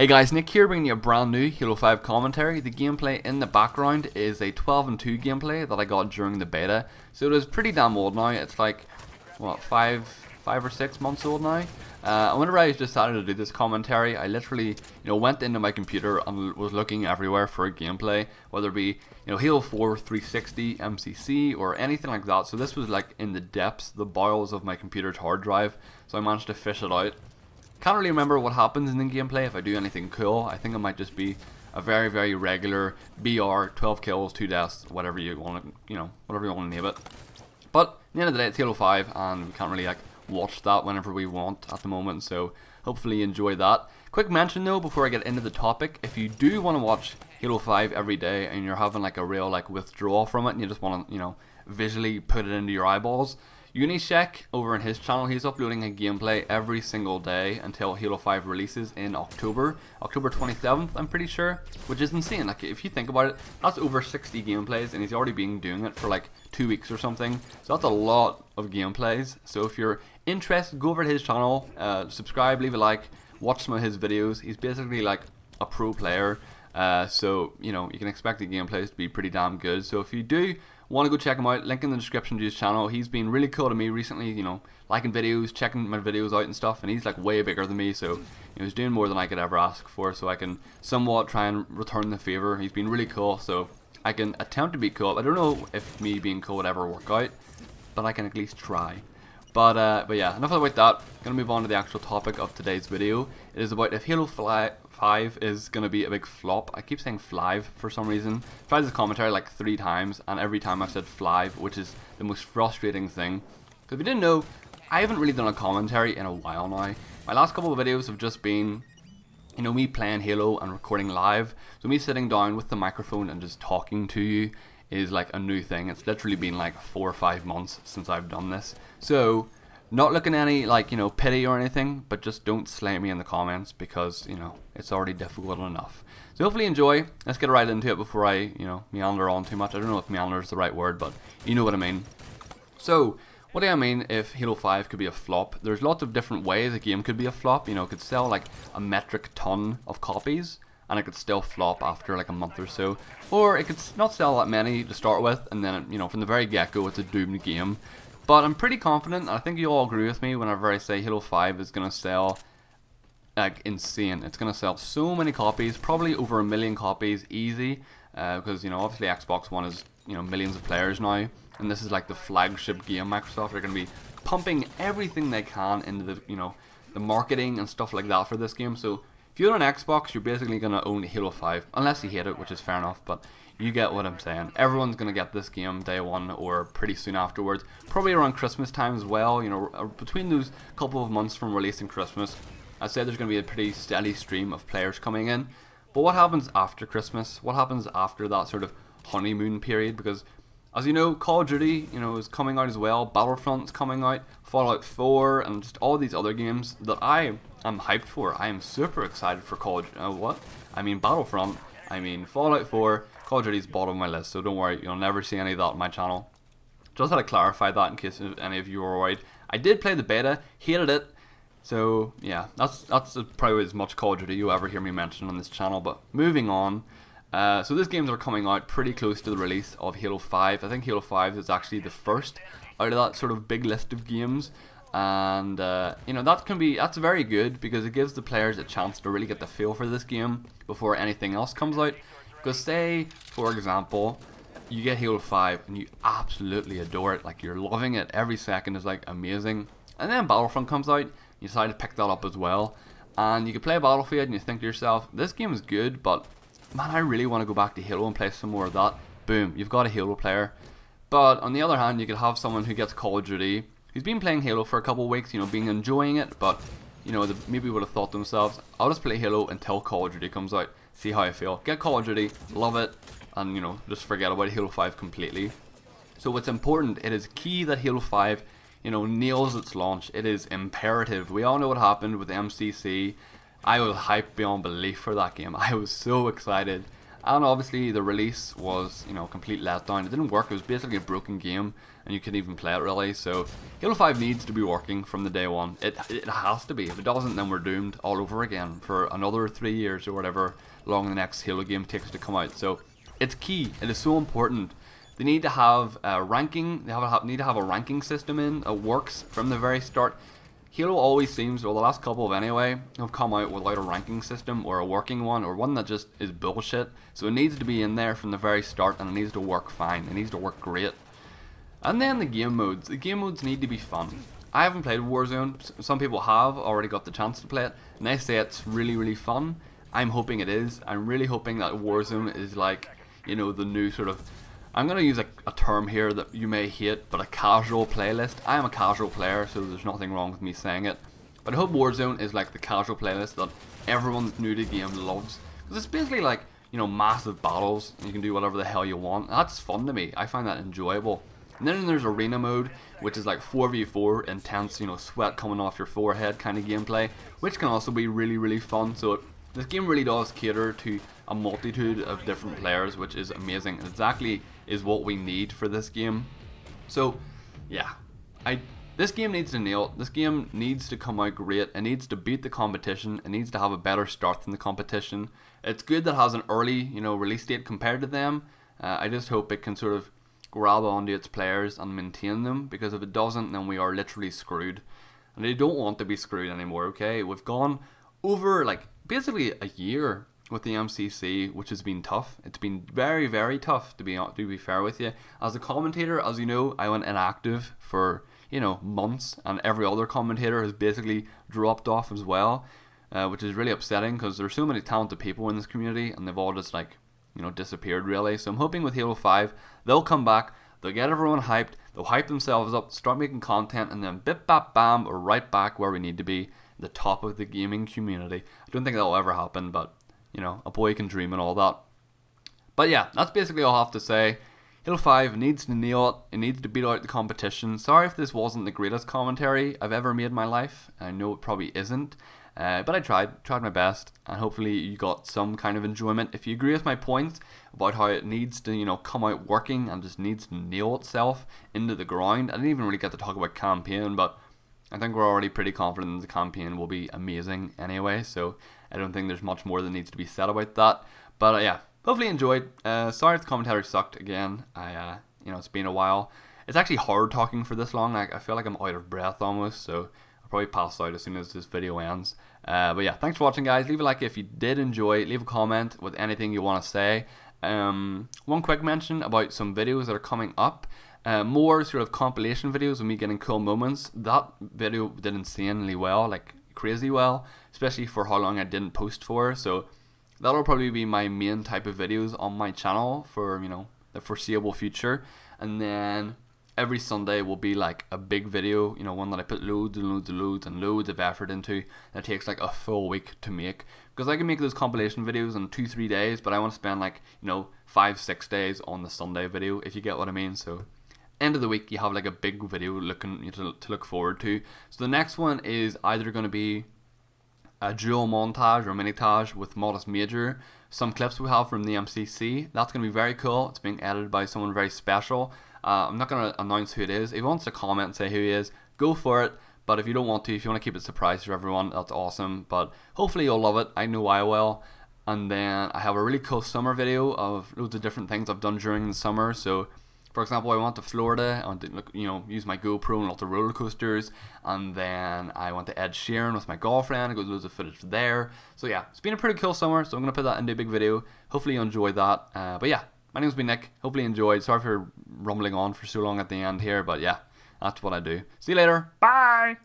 Hey guys, Nick here bringing you a brand new Halo 5 commentary. The gameplay in the background is a 12-2 gameplay that I got during the beta. So it is pretty damn old now. It's like, what, 5 or 6 months old now. And whenever I decided to do this commentary, I literally, went into my computer and was looking everywhere for a gameplay, whether it be, Halo 4 360 MCC or anything like that. So this was like in the depths, the bowels of my computer's hard drive. So I managed to fish it out. Can't really remember what happens in the gameplay if I do anything cool. I think it might just be a very, very regular BR, 12 kills, 2 deaths, whatever you want to, whatever you want to name it. But at the end of the day, it's Halo 5, and we can't really watch that whenever we want at the moment. So hopefully you enjoy that. Quick mention though, before I get into the topic, if you do want to watch Halo 5 every day and you're having a real withdrawal from it, and you just want to, visually put it into your eyeballs, Unisec over on his channel, he's uploading a gameplay every single day until Halo 5 releases in October 27th, I'm pretty sure, which is insane. If you think about it, that's over 60 gameplays, and he's already been doing it for 2 weeks or something. So that's a lot of gameplays. So if you're interested, go over to his channel, subscribe, leave a like, watch some of his videos. He's basically a pro player, so you can expect the gameplays to be pretty damn good. So if you do want to go check him out, link in the description to his channel. He's been really cool to me recently, liking videos, checking my videos out and stuff, and he's way bigger than me, so he's doing more than I could ever ask for, so I can somewhat try and return the favor. He's been really cool, so I can attempt to be cool. I don't know if me being cool would ever work out, but I can at least try. But yeah, enough about that. I'm going to move on to the actual topic of today's video. It is about if Halo 5 is going to be a big flop. I keep saying flive for some reason. I've tried this commentary 3 times, and every time I've said flive, which is the most frustrating thing. Because if you didn't know, I haven't really done a commentary in a while now. My last couple of videos have just been, me playing Halo and recording live. So me sitting down with the microphone and just talking to you is a new thing. It's literally been 4 or 5 months since I've done this. So not looking any pity or anything, but just don't slay me in the comments because it's already difficult enough. So hopefully you enjoy. Let's get right into it before I meander on too much. I don't know if meander is the right word, but you know what I mean. So what do I mean if Halo 5 could be a flop? There's lots of different ways a game could be a flop. It could sell a metric ton of copies, and it could still flop after a month or so. Or it could not sell that many to start with, and then from the very get-go it's a doomed game. But I'm pretty confident, and I think you all agree with me whenever I say Halo 5 is going to sell insane. It's going to sell so many copies, probably over 1 million copies easy, because obviously Xbox One is millions of players now, and this is the flagship game. Microsoft are going to be pumping everything they can into the marketing and stuff like that for this game. So if you own an Xbox, you're basically going to own Halo 5, unless you hate it, which is fair enough, but you get what I'm saying. Everyone's going to get this game day one or pretty soon afterwards, probably around Christmas time as well. Between those couple of months from releasing Christmas, I'd say there's going to be a pretty steady stream of players coming in. But what happens after Christmas? What happens after that sort of honeymoon period? Because as you know, Call of Duty, is coming out as well. Battlefront's coming out, Fallout 4, and just all these other games that I am hyped for. I am super excited for Battlefront. Fallout 4. Call of Duty's bottom of my list, so don't worry, you'll never see any of that on my channel. Just had to clarify that in case any of you were worried. I did play the beta, hated it, so yeah, that's probably as much Call of Duty you'll ever hear me mention on this channel. But moving on, so these games are coming out pretty close to the release of Halo 5. I think Halo 5 is actually the first out of that sort of big list of games, and that's very good because it gives the players a chance to really get the feel for this game before anything else comes out. Because say, for example, you get Halo 5 and you absolutely adore it, you're loving it, every second is amazing, and then Battlefront comes out, you decide to pick that up as well, and you can play Battlefield and you think to yourself, this game is good, but man, I really want to go back to Halo and play some more of that. Boom, you've got a Halo player. But on the other hand, you could have someone who gets Call of Duty, who's been playing Halo for a couple of weeks, being enjoying it, but they maybe would have thought to themselves, I'll just play Halo until Call of Duty comes out, see how I feel, get Call of Duty, love it, and just forget about Halo 5 completely. So what's important, it is key that Halo 5 nails its launch. It is imperative. We all know what happened with MCC. I was hyped beyond belief for that game. I was so excited, And obviously the release was, you know, a complete letdown. It didn't work. It was basically a broken game, and you couldn't even play it really. So Halo 5 needs to be working from the day one. It has to be. If it doesn't, then we're doomed all over again for another 3 years or whatever long the next Halo game takes to come out. So it's key. It is so important. They need to have a ranking. They need to have a ranking system in that works from the very start. Halo always seems, well, the last couple of anyway, have come out without a ranking system or a working one, or one that just is bullshit. So it needs to be in there from the very start, and it needs to work fine. It needs to work great. And then the game modes. The game modes need to be fun. I haven't played Warzone. Some people have already got the chance to play it, and they say it's really, really fun. I'm hoping it is. I'm really hoping that Warzone is like, you know, the new sort of, I'm going to use a term here that you may hate, but a casual playlist. I am a casual player, so there's nothing wrong with me saying it. But I hope Warzone is like the casual playlist that everyone that's new to the game loves. Because it's basically like, you know, massive battles. You can do whatever the hell you want. That's fun to me. I find that enjoyable. And then there's arena mode, which is like 4v4, intense, you know, sweat coming off your forehead kind of gameplay, which can also be really, really fun. So this game really does cater to a multitude of different players, which is amazing. Exactly is what we need for this game. So yeah, this game needs to nail it. This game needs to come out great. It needs to beat the competition. It needs to have a better start than the competition. It's good that it has an early, you know, release date compared to them. I just hope it can sort of grab onto its players and maintain them, because if it doesn't, then we are literally screwed. And they don't want to be screwed anymore, okay? We've gone over like basically a year with the MCC, which has been tough. It's been very, very tough, to be fair with you. As a commentator, as you know, I went inactive for, you know, months, and every other commentator has basically dropped off as well, which is really upsetting, because there's so many talented people in this community, and they've all just, like, you know, disappeared really. So I'm hoping with Halo 5 they'll come back, they'll get everyone hyped, they'll hype themselves up, start making content, and then bip bap bam, we're right back where we need to be, the top of the gaming community. I don't think that'll ever happen, but you know, a boy can dream and all that. But yeah, that's basically all I have to say. Halo 5 needs to nail it. It needs to beat out the competition. Sorry if this wasn't the greatest commentary I've ever made in my life. I know it probably isn't. But I tried my best, and hopefully you got some kind of enjoyment. If you agree with my points about how it needs to, you know, come out working and just needs to nail itself into the ground. I didn't even really get to talk about campaign, but I think we're already pretty confident the campaign will be amazing anyway, so I don't think there's much more that needs to be said about that. But yeah, hopefully you enjoyed. Sorry if the commentary sucked again. You know, it's been a while. It's actually hard talking for this long. I feel like I'm out of breath almost, so I'll probably pass out as soon as this video ends. But yeah, thanks for watching, guys. Leave a like if you did enjoy. Leave a comment with anything you want to say. One quick mention about some videos that are coming up. More sort of compilation videos of me getting cool moments. That video did insanely well, like crazy well, especially for how long I didn't post for. So that'll probably be my main type of videos on my channel for, you know, the foreseeable future. And then every Sunday will be like a big video, you know, one that I put loads and loads and loads and loads of effort into, that takes like a full week to make, because I can make those compilation videos in 2-3 days, but I want to spend like, you know, 5-6 days on the Sunday video, if you get what I mean. So end of the week you have like a big video to look forward to. So the next one is either going to be a dual montage or mini-tage with Modest Major, some clips we have from the MCC. That's going to be very cool. It's being edited by someone very special. I'm not going to announce who it is. If he wants to comment and say who he is, go for it. But if you don't want to, if you want to keep it a surprise for everyone, that's awesome. But hopefully you'll love it. I know I will. And then I have a really cool summer video of loads of different things I've done during the summer. So for example, I went to Florida. I went to, you know, use my GoPro and lots of roller coasters, and then I went to Ed Sheeran with my girlfriend. I got loads of footage there. So yeah, it's been a pretty cool summer. So I'm gonna put that into a big video. Hopefully you enjoyed that. But yeah, my name's been Nick. Hopefully you enjoyed. Sorry for rumbling on for so long at the end here, but yeah, that's what I do. See you later. Bye.